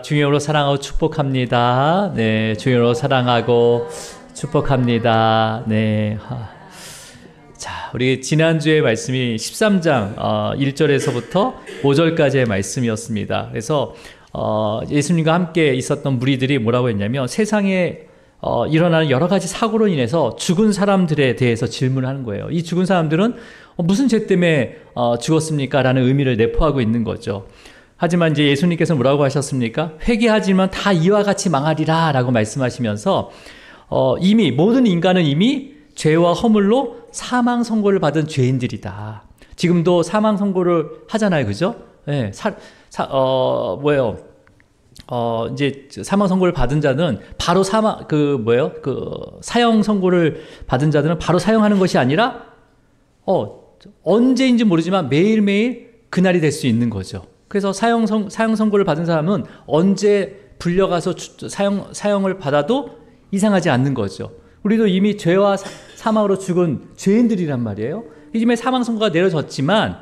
주님으로 사랑하고 축복합니다. 네, 주님으로 사랑하고 축복합니다. 네. 자, 우리 지난주에 말씀이 13장 1절에서부터 5절까지의 말씀이었습니다. 그래서 예수님과 함께 있었던 무리들이 뭐라고 했냐면 세상에 일어나는 여러 가지 사고로 인해서 죽은 사람들에 대해서 질문하는 거예요. 이 죽은 사람들은 무슨 죄 때문에 죽었습니까? 라는 의미를 내포하고 있는 거죠. 하지만 이제 예수님께서 뭐라고 하셨습니까? 회개하지만 다 이와 같이 망하리라 라고 말씀하시면서 이미 모든 인간은 이미 죄와 허물로 사망 선고를 받은 죄인들이다. 지금도 사망 선고를 하잖아요, 그죠? 네, 이제 사망 선고를 받은 자는 바로 사형 선고를 받은 자들은 바로 사형하는 것이 아니라 언제인지 모르지만 매일매일 그날이 될 수 있는 거죠. 그래서 사형 선고를 받은 사람은 언제 불려가서 사형을 받아도 이상하지 않는 거죠. 우리도 이미 죄와 사망으로 죽은 죄인들이란 말이에요. 이미 사망 선고가 내려졌지만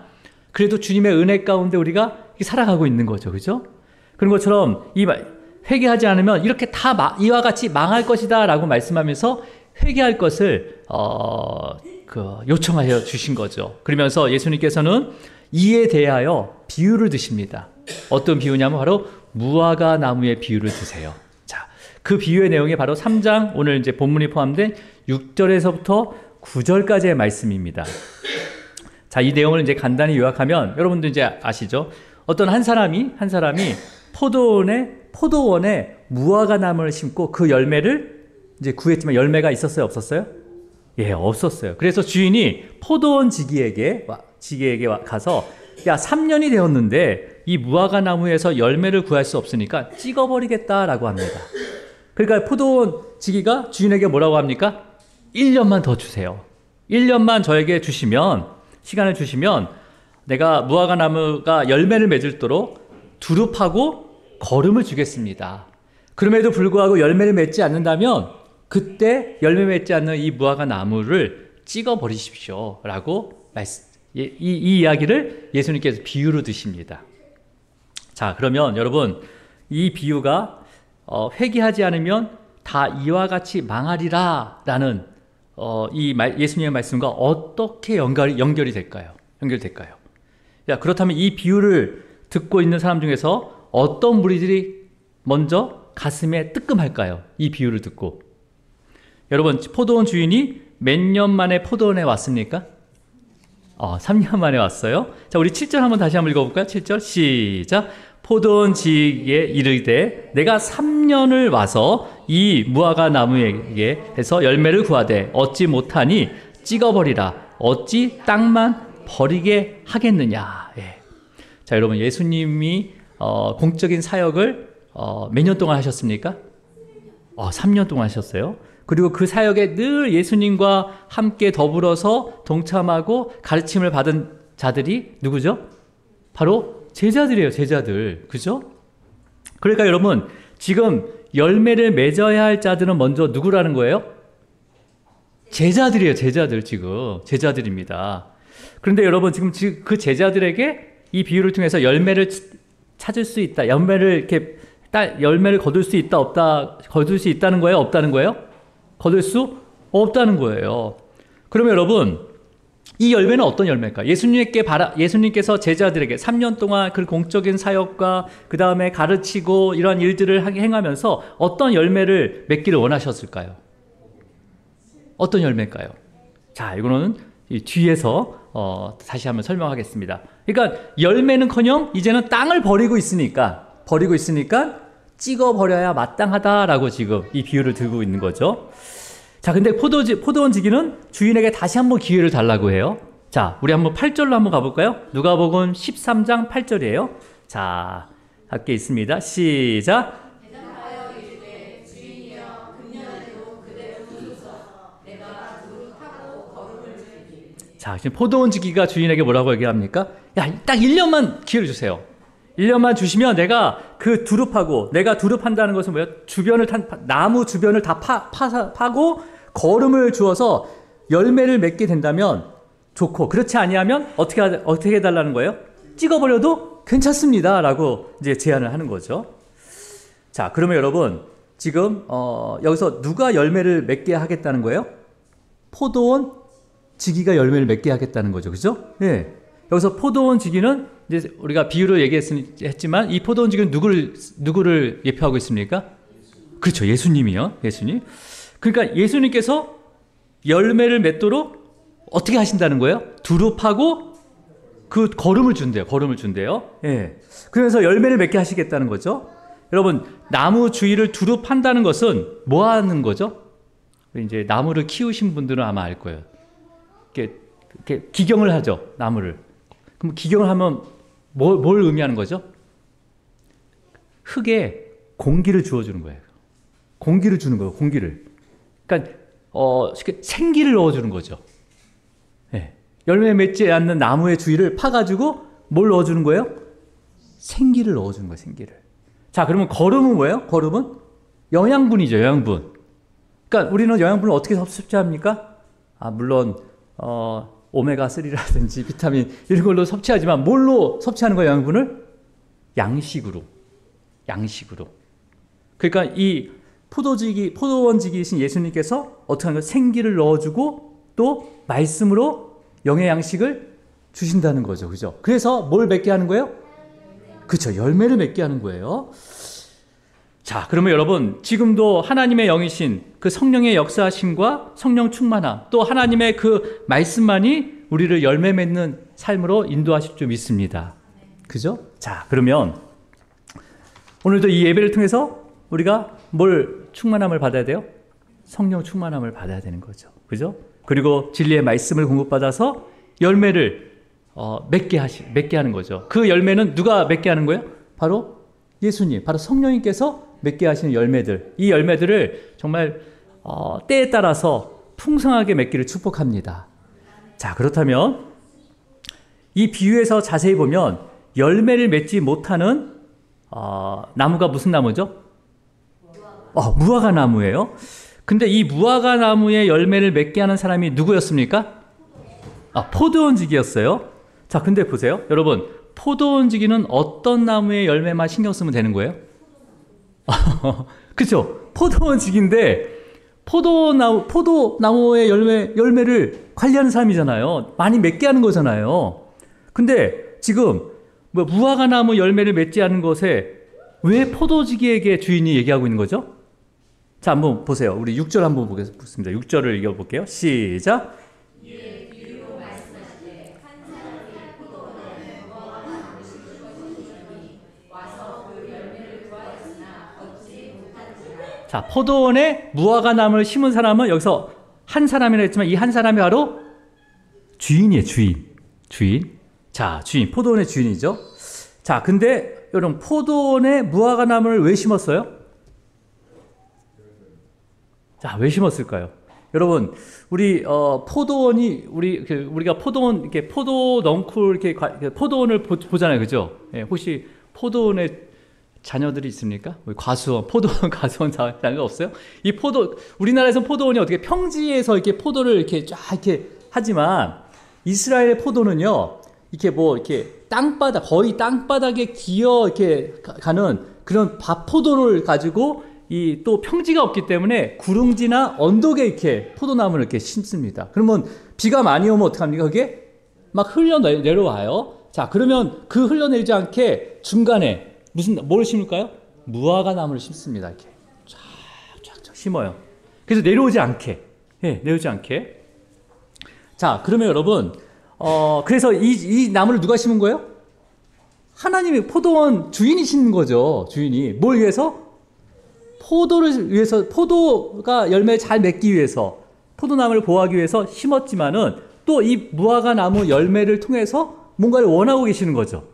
그래도 주님의 은혜 가운데 우리가 살아가고 있는 거죠. 그죠? 그런 것처럼 회개하지 않으면 이렇게 다 이와 같이 망할 것이다 라고 말씀하면서 회개할 것을 요청하여 주신 거죠. 그러면서 예수님께서는 이에 대하여 비유를 드십니다. 어떤 비유냐면 바로 무화과 나무의 비유를 드세요. 자, 그 비유의 내용이 바로 3장 오늘 이제 본문이 포함된 6절에서부터 9절까지의 말씀입니다. 자, 이 내용을 이제 간단히 요약하면 여러분도 이제 아시죠? 어떤 한 사람이 포도원에 무화과 나무를 심고 그 열매를 이제 구했지만 열매가 있었어요, 없었어요? 예, 없었어요. 그래서 주인이 포도원 지기에게 가서 3년이 되었는데 이 무화과 나무에서 열매를 구할 수 없으니까 찍어버리겠다라고 합니다. 그러니까 포도원 지기가 주인에게 뭐라고 합니까? 1년만 더 주세요. 1년만 저에게 시간을 주시면 내가 무화과 나무가 열매를 맺도록 두릅하고 거름을 주겠습니다. 그럼에도 불구하고 열매를 맺지 않는다면 그때 열매 맺지 않는 이 무화과 나무를 찍어버리십시오 라고 이 이야기를 예수님께서 비유로 드십니다. 자, 그러면 여러분 이 비유가 회개하지 않으면 다 이와 같이 망하리라 라는 예수님의 말씀과 어떻게 연결이 될까요? 그렇다면 이 비유를 듣고 있는 사람 중에서 어떤 무리들이 먼저 가슴에 뜨끔할까요? 이 비유를 듣고. 여러분, 포도원 주인이 몇 년 만에 포도원에 왔습니까? 3년 만에 왔어요. 자, 우리 7절 한번 다시 한번 읽어볼까요? 7절 시작. 포도원 지기에 이르되 내가 3년을 와서 이 무화과 나무에게 해서 열매를 구하되 얻지 못하니 찍어버리라. 어찌 땅만 버리게 하겠느냐. 예. 자, 여러분, 예수님이 공적인 사역을 몇 년 동안 하셨습니까? 3년 동안 하셨어요. 그리고 그 사역에 늘 예수님과 함께 더불어서 동참하고 가르침을 받은 자들이 누구죠? 바로 제자들이에요, 제자들. 그죠? 그러니까 여러분, 지금 열매를 맺어야 할 자들은 먼저 누구라는 거예요? 제자들이에요, 제자들 지금. 제자들입니다. 그런데 여러분, 지금 그 제자들에게 이 비유를 통해서 열매를 찾을 수 있다, 열매를 거둘 수 있다, 거둘 수 있다는 거예요? 없다는 거예요? 거둘 수 없다는 거예요. 그러면 여러분, 이 열매는 어떤 열매일까? 예수님께서 제자들에게 3년 동안 그 공적인 사역과 그 다음에 가르치고 이러한 일들을 행하면서 어떤 열매를 맺기를 원하셨을까요? 어떤 열매일까요? 자, 이거는 뒤에서 다시 한번 설명하겠습니다. 그러니까 열매는커녕 이제는 땅을 버리고 있으니까 찍어버려야 마땅하다라고 지금 이 비유를 들고 있는 거죠. 자, 근데 포도원 지기는 주인에게 다시 한번 기회를 달라고 해요. 자, 우리 한번 8절로 한번 가볼까요? 누가복음 13장 8절이에요. 자, 함께 있습니다. 시작. 자, 지금 포도원 지기가 주인에게 뭐라고 얘기합니까? 야, 딱 1년만 기회를 주세요. 1년만 주시면 내가 그 내가 두릅한다는 것은 뭐예요? 나무 주변을 다 파고 거름을 주어서 열매를 맺게 된다면 좋고, 그렇지 아니하면 어떻게 해달라는 거예요? 찍어버려도 괜찮습니다 라고 이제 제안을 하는 거죠. 자, 그러면 여러분 지금 여기서 누가 열매를 맺게 하겠다는 거예요? 포도원 지기가 열매를 맺게 하겠다는 거죠. 그죠? 예. 여기서 포도원 지기는 이제 우리가 비유로 얘기했지만 이 포도원 지기는 누구를 예표하고 있습니까? 그렇죠. 예수님이요. 예수님. 그러니까 예수님께서 열매를 맺도록 어떻게 하신다는 거예요? 두릅하고 그 거름을 준대요. 거름을 준대요. 예. 그래서 열매를 맺게 하시겠다는 거죠. 여러분, 나무 주위를 두릅한다는 것은 뭐 하는 거죠? 이제 나무를 키우신 분들은 아마 알 거예요. 이렇게 기경을 하죠. 나무를. 그럼 기경을 하면 뭘 의미하는 거죠? 흙에 공기를 주어주는 거예요. 공기를 주는 거예요. 공기를. 그러니까 생기를 넣어주는 거죠. 예. 열매 맺지 않는 나무의 주위를 파가지고 뭘 넣어주는 거예요? 생기를 넣어주는 거예요. 생기를. 자, 그러면 거름은 뭐예요? 거름은 영양분이죠. 영양분. 그러니까 우리는 영양분을 어떻게 섭취합니까? 물론 오메가3라든지 비타민 이런 걸로 섭취하지만 뭘로 섭취하는 거예요? 영양분을? 양식으로. 그러니까 이 포도원지기이신 예수님께서 어떻게 하는 거예요? 생기를 넣어주고 또 말씀으로 영의 양식을 주신다는 거죠. 그죠? 그래서 뭘 맺게 하는 거예요? 그렇죠. 열매를 맺게 하는 거예요. 자, 그러면 여러분 지금도 하나님의 영이신 그 성령의 역사하심과 성령 충만함 또 하나님의 그 말씀만이 우리를 열매 맺는 삶으로 인도하실 줄 믿습니다. 그죠? 자, 그러면 오늘도 이 예배를 통해서 우리가 뭘 충만함을 받아야 돼요? 성령 충만함을 받아야 되는 거죠. 그죠? 그리고 진리의 말씀을 공급받아서 열매를 맺게 하는 거죠. 그 열매는 누가 맺게 하는 거예요? 바로 예수님, 바로 성령님께서 맺게 하시는 열매들. 이 열매들을 정말 때에 따라서 풍성하게 맺기를 축복합니다. 자, 그렇다면 이 비유에서 자세히 보면 열매를 맺지 못하는 나무가 무슨 나무죠? 무화과 나무예요. 근데 이 무화과 나무의 열매를 맺게 하는 사람이 누구였습니까? 포도원지기였어요. 자, 근데 보세요. 여러분, 포도원지기는 어떤 나무의 열매만 신경 쓰면 되는 거예요? 그렇죠. 포도원지기인데 포도나무의 열매를 관리하는 사람이잖아요. 많이 맺게 하는 거잖아요. 근데 지금 무화과 나무 열매를 맺지 않은 것에 왜 포도지기에게 주인이 얘기하고 있는 거죠? 자, 한번 보세요. 우리 6절 한번 보겠습니다. 6절을 읽어볼게요. 시작. 자, 포도원에 무화과 나무를 심은 사람은 여기서 한 사람이라 했지만 이 한 사람이 바로 주인이에요. 주인. 자, 주인. 포도원의 주인이죠. 자, 근데 여러분 포도원에 무화과 나무를 왜 심었어요? 자, 왜 심었을까요? 여러분, 우리 포도원이 우리가 포도원 이렇게 포도 넝쿨 이렇게 포도원을 보잖아요. 그죠? 예, 혹시 포도원에 자녀들이 있습니까? 과수원, 포도원 과수원 자녀가 없어요? 우리나라에서 포도원이 어떻게 평지에서 이렇게 포도를 이렇게 쫙 이렇게 하지만 이스라엘 포도는요, 이렇게 거의 땅바닥에 기어 이렇게 가는 그런 밭포도를 가지고 또 평지가 없기 때문에 구릉지나 언덕에 이렇게 포도나무를 이렇게 심습니다. 그러면 비가 많이 오면 어떡합니까? 그게 막 흘러내려와요. 자, 그러면 그 흘러내리지 않게 중간에 뭘 심을까요? 무화과 나무를 심습니다. 이렇게 쫙 심어요. 그래서 내려오지 않게. 예, 내려오지 않게. 자, 그러면 여러분, 그래서 이 나무를 누가 심은 거예요? 하나님이 포도원 주인이 심은 거죠. 주인이. 뭘 위해서? 포도를 위해서, 포도가 열매를 잘 맺기 위해서, 포도나무를 보호하기 위해서 심었지만은 또 이 무화과 나무 열매를 통해서 뭔가를 원하고 계시는 거죠.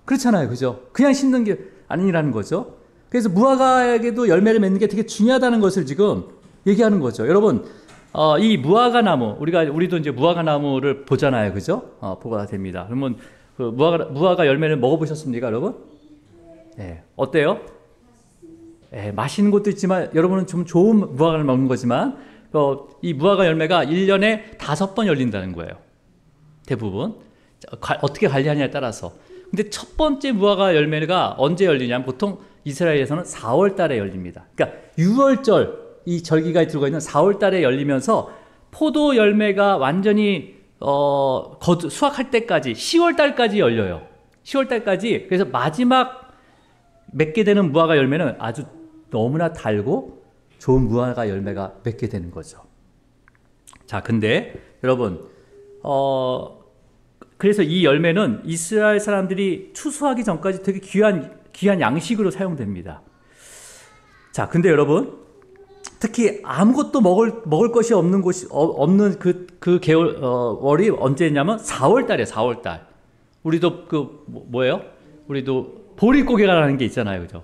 그렇잖아요. 그죠? 그냥 심는 게 아니라는 거죠. 그래서 무화과에게도 열매를 맺는 게 되게 중요하다는 것을 지금 얘기하는 거죠. 여러분, 이 무화과 나무, 우리도 이제 무화과 나무를 보잖아요. 그죠? 보가 됩니다. 그러면 그 무화과 열매를 먹어보셨습니까, 여러분? 네. 어때요? 네, 맛있는 것도 있지만 여러분은 좀 좋은 무화과를 먹는 거지만 이 무화과 열매가 1년에 5번 열린다는 거예요. 대부분. 어떻게 관리하냐에 따라서. 근데 첫 번째 무화과 열매가 언제 열리냐면 보통 이스라엘에서는 4월 달에 열립니다. 그러니까 6월절 이 절기가 들어가 있는 4월 달에 열리면서 포도 열매가 완전히 수확할 때까지 10월 달까지 열려요. 10월 달까지. 그래서 마지막 맺게 되는 무화과 열매는 아주 너무나 달고 좋은 무화과 열매가 맺게 되는 거죠. 자, 근데 여러분 그래서 이 열매는 이스라엘 사람들이 추수하기 전까지 되게 귀한 양식으로 사용됩니다. 자, 근데 여러분 특히 아무것도 먹을 것이 없는 그 개월 월이 언제냐면 4월 달이에요. 4월 달. 우리도 뭐예요? 우리도 보릿고개라는 게 있잖아요. 그죠?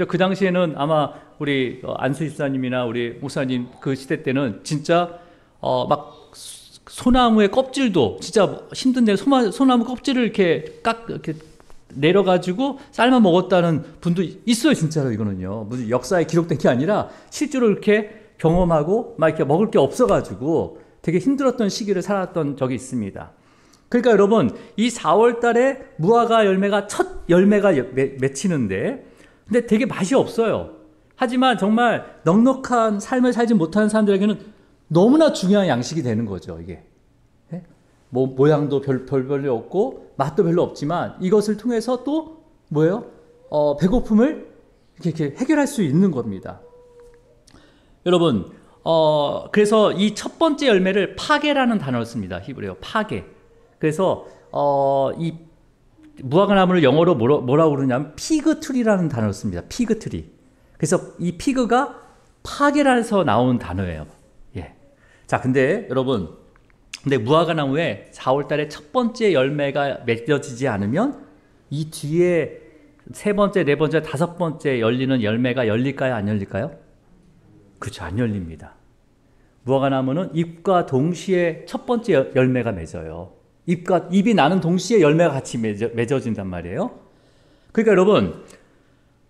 그 당시에는 아마 우리 안수 집사님이나 우리 목사님 그 시대 때는 진짜 막 소나무의 껍질도 진짜 힘든데 소나무 껍질을 이렇게 내려가지고 삶아 먹었다는 분도 있어요. 진짜로 이거는요. 무슨 역사에 기록된 게 아니라 실제로 이렇게 경험하고 막 이렇게 먹을 게 없어가지고 되게 힘들었던 시기를 살았던 적이 있습니다. 그러니까 여러분 이 4월 달에 무화과 열매가 첫 열매가 맺히는데 근데 되게 맛이 없어요. 하지만 정말 넉넉한 삶을 살지 못하는 사람들에게는 너무나 중요한 양식이 되는 거죠. 이게 뭐 모양도 별로 없고 맛도 별로 없지만 이것을 통해서 또 뭐예요? 배고픔을 이렇게 해결할 수 있는 겁니다. 여러분 그래서 이 첫 번째 열매를 파게라는 단어를 씁니다. 히브리어 파게. 그래서 이 무화과 나무를 영어로 뭐라고 그러냐면 피그트리라는 단어를 씁니다. 피그트리. 그래서 이 피그가 파게라서 나온 단어예요. 예. 자, 근데 여러분, 근데 무화과 나무에 4월 달에 첫 번째 열매가 맺어지지 않으면 이 뒤에 세 번째, 네 번째, 다섯 번째 열리는 열매가 열릴까요? 안 열릴까요? 그렇죠. 안 열립니다. 무화과 나무는 잎과 동시에 첫 번째 열매가 맺어요. 잎이 나는 동시에 열매가 같이 맺어진단 말이에요. 그러니까 여러분,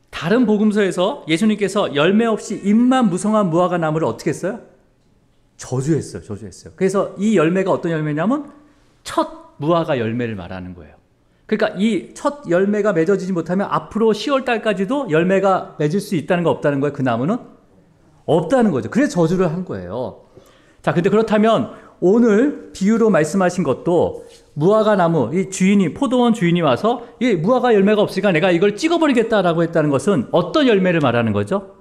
다른 복음서에서 예수님께서 열매 없이 잎만 무성한 무화과 나무를 어떻게 했어요? 저주했어요. 그래서 이 열매가 어떤 열매냐면 첫 무화과 열매를 말하는 거예요. 그러니까 이 첫 열매가 맺어지지 못하면 앞으로 10월 달까지도 열매가 맺을 수 있다는 거 없다는 거예요. 그 나무는 없다는 거죠. 그래서 저주를 한 거예요. 자, 근데 그렇다면 오늘 비유로 말씀하신 것도 무화과 나무, 이 주인이, 포도원 주인이 와서 이 무화과 열매가 없으니까 내가 이걸 찍어버리겠다라고 했다는 것은 어떤 열매를 말하는 거죠?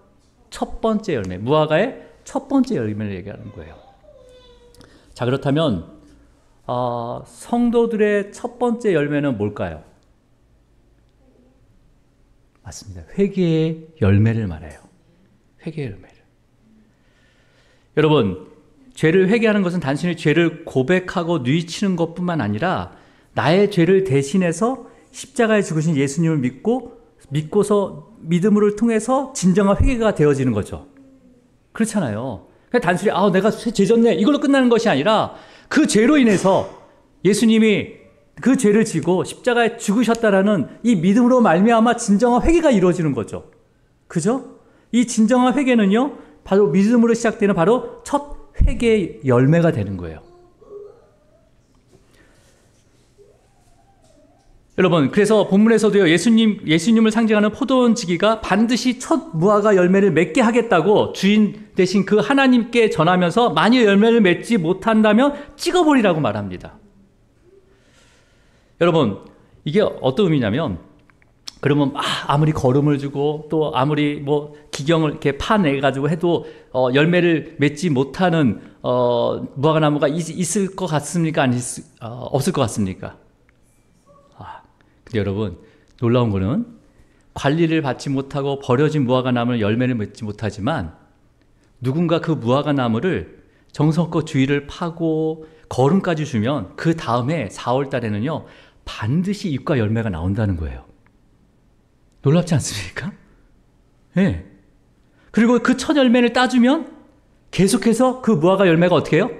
첫 번째 열매, 무화과의 첫 번째 열매를 얘기하는 거예요. 자, 그렇다면 성도들의 첫 번째 열매는 뭘까요? 맞습니다. 회개의 열매를 말해요. 회개의 열매를. 여러분, 죄를 회개하는 것은 단순히 죄를 고백하고 뉘우치는 것뿐만 아니라 나의 죄를 대신해서 십자가에 죽으신 예수님을 믿고서 믿음을 통해서 진정한 회개가 되어지는 거죠. 그렇잖아요. 그냥 단순히 내가 죄 졌네 이걸로 끝나는 것이 아니라 그 죄로 인해서 예수님이 그 죄를 지고 십자가에 죽으셨다라는 이 믿음으로 말미암아 진정한 회개가 이루어지는 거죠. 그죠? 이 진정한 회개는요, 바로 믿음으로 시작되는 바로 첫 회개의 열매가 되는 거예요. 여러분, 그래서 본문에서도요, 예수님을 상징하는 포도원 지기가 반드시 첫 무화과 열매를 맺게 하겠다고 주인 대신 그 하나님께 전하면서 만일 열매를 맺지 못한다면 찍어버리라고 말합니다. 여러분, 이게 어떤 의미냐면, 그러면 아무리 거름을 주고 또 아무리 뭐 기경을 이렇게 파내가지고 해도 열매를 맺지 못하는 무화과 나무가 있을 것 같습니까? 없을 것 같습니까? 근데 여러분, 놀라운 거는 관리를 받지 못하고 버려진 무화과 나무는 열매를 맺지 못하지만 누군가 그 무화과 나무를 정성껏 주위를 파고 거름까지 주면 그 다음에 4월 달에는요, 반드시 잎과 열매가 나온다는 거예요. 놀랍지 않습니까? 네. 그리고 그 첫 열매를 따주면 계속해서 그 무화과 열매가 어떻게 해요?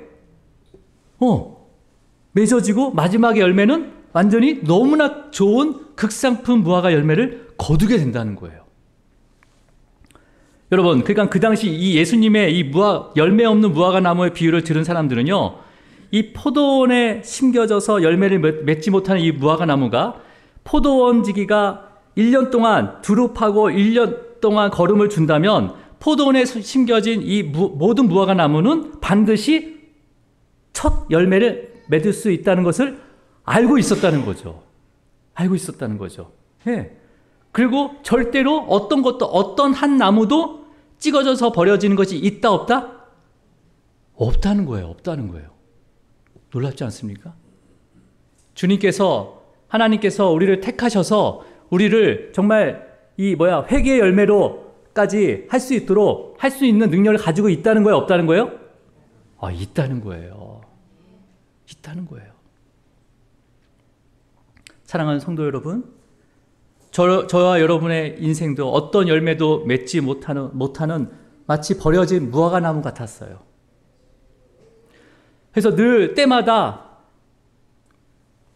맺어지고 마지막에 열매는 완전히 너무나 좋은 극상품 무화과 열매를 거두게 된다는 거예요. 여러분, 그러니까 그 당시 이 예수님의 이 열매 없는 무화과 나무의 비유를 들은 사람들은요, 이 포도원에 심겨져서 열매를 맺지 못하는 이 무화과 나무가 포도원 지기가 1년 동안 두루 파고 1년 동안 거름을 준다면 포도원에 심겨진 이 모든 무화과 나무는 반드시 첫 열매를 맺을 수 있다는 것을 알고 있었다는 거죠. 알고 있었다는 거죠. 예. 그리고 절대로 어떤 한 나무도 찍어져서 버려지는 것이 있다 없다? 없다는 거예요. 없다는 거예요. 놀랍지 않습니까? 하나님께서 우리를 택하셔서 우리를 정말 회개의 열매로까지 할 수 있도록 할 수 있는 능력을 가지고 있다는 거예요? 없다는 거예요? 있다는 거예요. 있다는 거예요. 사랑하는 성도 여러분, 저와 여러분의 인생도 어떤 열매도 맺지 못하는 마치 버려진 무화과 나무 같았어요. 그래서 늘 때마다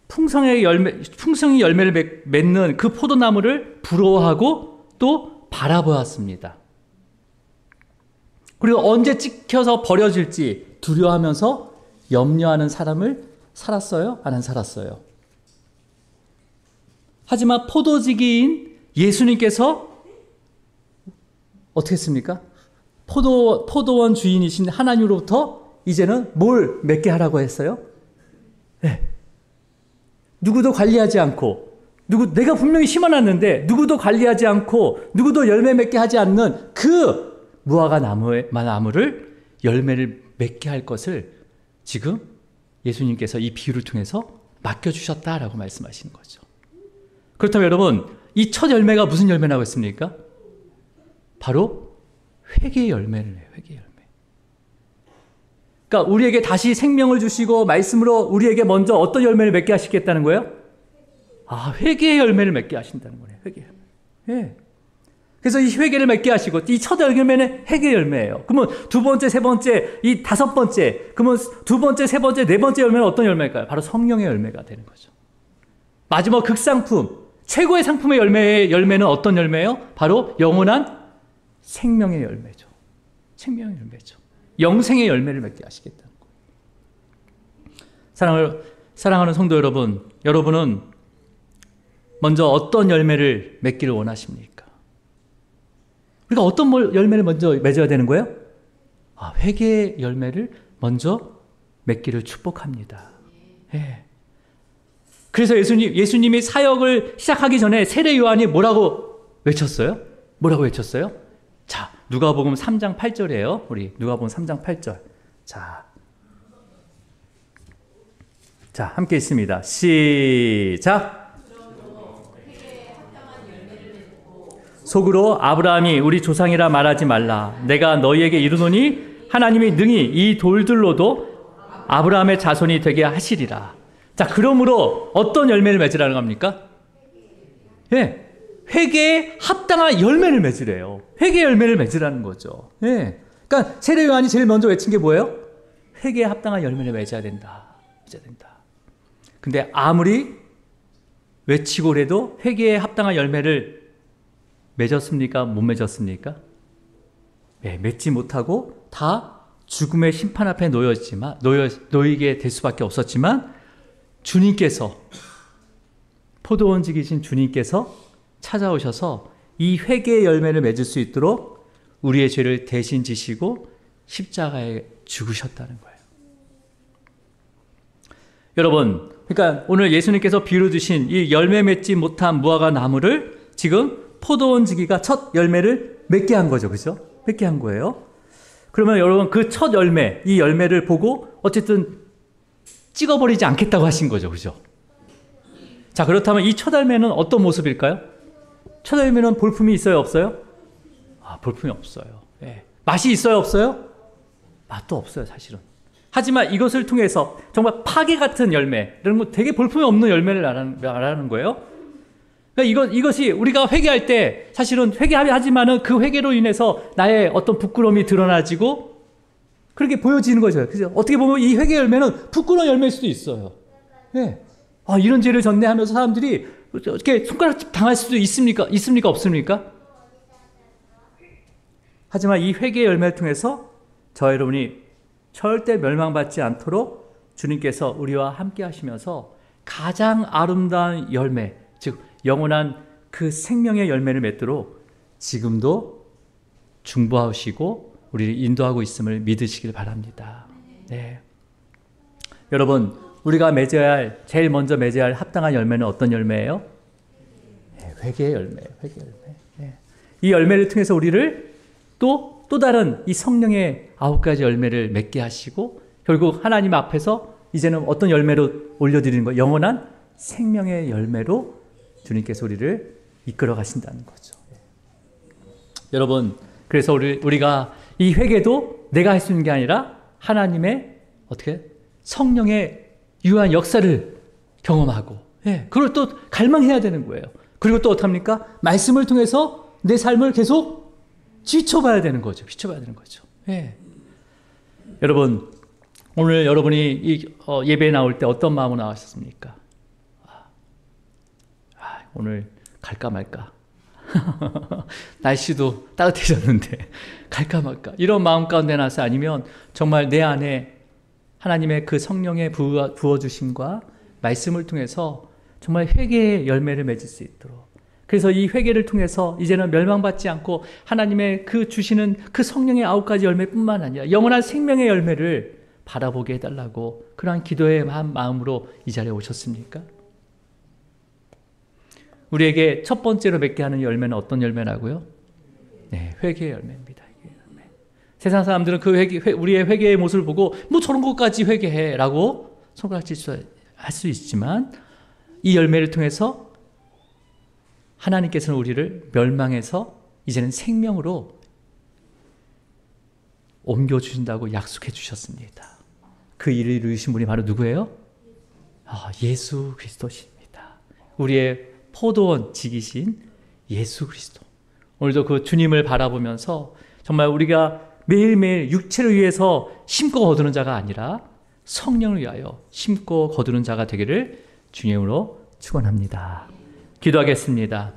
풍성히 열매를 맺는 그 포도나무를 부러워하고 또 바라보았습니다. 그리고 언제 찍혀서 버려질지 두려워하면서 염려하는 삶을 살았어요? 안 살았어요? 하지만 포도지기인 예수님께서 어떻게 했습니까? 포도원 주인이신 하나님으로부터 이제는 뭘 맺게 하라고 했어요? 네. 누구도 관리하지 않고, 내가 분명히 심어놨는데 누구도 관리하지 않고 누구도 열매 맺게 하지 않는 그 무화과 나무를 열매를 맺게 할 것을 지금 예수님께서 이 비유를 통해서 맡겨주셨다라고 말씀하시는 거죠. 그렇다면 여러분, 이 첫 열매가 무슨 열매라고 했습니까? 바로 회개의 열매를 해요. 회개의 열매. 그러니까 우리에게 다시 생명을 주시고 말씀으로 우리에게 먼저 어떤 열매를 맺게 하시겠다는 거예요? 회개의 열매를 맺게 하신다는 거예요. 회개의 열매. 예. 그래서 이 회개를 맺게 하시고 이 첫 열매는 회개의 열매예요. 그러면 두 번째, 세 번째, 이 다섯 번째, 그러면 두 번째, 세 번째, 네 번째 열매는 어떤 열매일까요? 바로 성령의 열매가 되는 거죠. 마지막 극상품, 최고의 상품의 열매는 어떤 열매예요? 바로 영원한 생명의 열매죠. 생명의 열매죠. 영생의 열매를 맺게 하시겠다는 거예요. 사랑하는 성도 여러분, 여러분은 먼저 어떤 열매를 맺기를 원하십니까? 우리가 어떤 열매를 먼저 맺어야 되는 거예요? 회개의 열매를 먼저 맺기를 축복합니다. 예. 그래서 예수님이 사역을 시작하기 전에 세례 요한이 뭐라고 외쳤어요? 뭐라고 외쳤어요? 자, 누가복음 3장 8절이에요. 우리 누가복음 3장 8절. 자, 함께 있습니다. 시작. 속으로 아브라함이 우리 조상이라 말하지 말라. 내가 너희에게 이르노니 하나님이 능히 이 돌들로도 아브라함의 자손이 되게 하시리라. 자, 그러므로 어떤 열매를 맺으라는 겁니까? 예. 회개에 합당한 열매를 맺으래요. 회개의 열매를 맺으라는 거죠. 예. 그러니까 세례 요한이 제일 먼저 외친 게 뭐예요? 회개에 합당한 열매를 맺어야 된다. 근데 아무리 외치고 그래도 회개에 합당한 열매를 맺었습니까? 못 맺었습니까? 네, 맺지 못하고 다 죽음의 심판 앞에 놓이게 될 수밖에 없었지만 주님께서, 포도원지기신 주님께서 찾아오셔서 이 회개의 열매를 맺을 수 있도록 우리의 죄를 대신 지시고 십자가에 죽으셨다는 거예요. 여러분, 그러니까 오늘 예수님께서 비유로 주신 이 열매 맺지 못한 무화과 나무를 지금 포도원지기가 첫 열매를 맺게 한 거죠. 그죠? 맺게 한 거예요. 그러면 여러분, 그 첫 열매, 이 열매를 보고 어쨌든 찍어버리지 않겠다고 하신 거죠. 그죠? 자, 그렇다면 이 첫 열매는 어떤 모습일까요? 첫 열매는 볼품이 있어요? 없어요? 볼품이 없어요. 예. 맛이 있어요? 없어요? 맛도 없어요, 사실은. 하지만 이것을 통해서 정말 파괴 같은 열매, 이런 거 되게 볼품이 없는 열매를 말하는 거예요. 그러니까 이것이 우리가 회개할 때 사실은 회개하지만은 그 회개로 인해서 나의 어떤 부끄러움이 드러나지고 그렇게 보여지는 거죠. 그죠? 어떻게 보면 이 회개 열매는 부끄러운 열매일 수도 있어요. 예. 이런 죄를 졌네 하면서 사람들이 이렇게 손가락질 당할 수도 있습니까? 없습니까? 하지만 이 회개의 열매를 통해서 저와 여러분이 절대 멸망받지 않도록 주님께서 우리와 함께 하시면서 가장 아름다운 열매, 즉 영원한 그 생명의 열매를 맺도록 지금도 중보하시고 우리를 인도하고 있음을 믿으시길 바랍니다. 네. 여러분, 우리가 제일 먼저 맺어야 할 합당한 열매는 어떤 열매예요? 네, 회개의 열매예요. 회개의 열매. 네. 이 열매를 통해서 우리를 또 다른 이 성령의 9가지 열매를 맺게 하시고 결국 하나님 앞에서 이제는 어떤 열매로 올려드리는 거예요? 영원한 생명의 열매로 주님께서 우리를 이끌어 가신다는 거죠. 여러분, 그래서 우리가 이 회개도 내가 할 수 있는 게 아니라 하나님의 어떻게 성령의 유한 역사를 경험하고, 그걸 또 갈망해야 되는 거예요. 그리고 또 어떡합니까? 말씀을 통해서 내 삶을 계속 비춰봐야 되는 거죠. 비춰봐야 되는 거죠. 여러분, 오늘 여러분이 예배에 나올 때 어떤 마음으로 나왔습니까? 오늘 갈까 말까. 날씨도 따뜻해졌는데 갈까 말까. 이런 마음 가운데 나서 아니면 정말 내 안에 하나님의 그 성령의 부어주심과 말씀을 통해서 정말 회개의 열매를 맺을 수 있도록. 그래서 이 회개를 통해서 이제는 멸망받지 않고 하나님의 그 주시는 그 성령의 9가지 열매뿐만 아니라 영원한 생명의 열매를 바라보게 해달라고 그러한 기도의 마음으로 이 자리에 오셨습니까? 우리에게 첫 번째로 맺게 하는 열매는 어떤 열매라고요? 네, 회개의 열매입니다. 열매. 세상 사람들은 우리의 회개의 모습을 보고 뭐 저런 것까지 회개해 라고 손가락질 할 수 있지만 이 열매를 통해서 하나님께서는 우리를 멸망해서 이제는 생명으로 옮겨주신다고 약속해 주셨습니다. 그 일을 이루신 분이 바로 누구예요? 예수 그리스도십니다. 우리의 포도원 지기신 예수 그리스도. 오늘도 그 주님을 바라보면서 정말 우리가 매일매일 육체를 위해서 심고 거두는 자가 아니라 성령을 위하여 심고 거두는 자가 되기를 주님으로 축원합니다. 기도하겠습니다.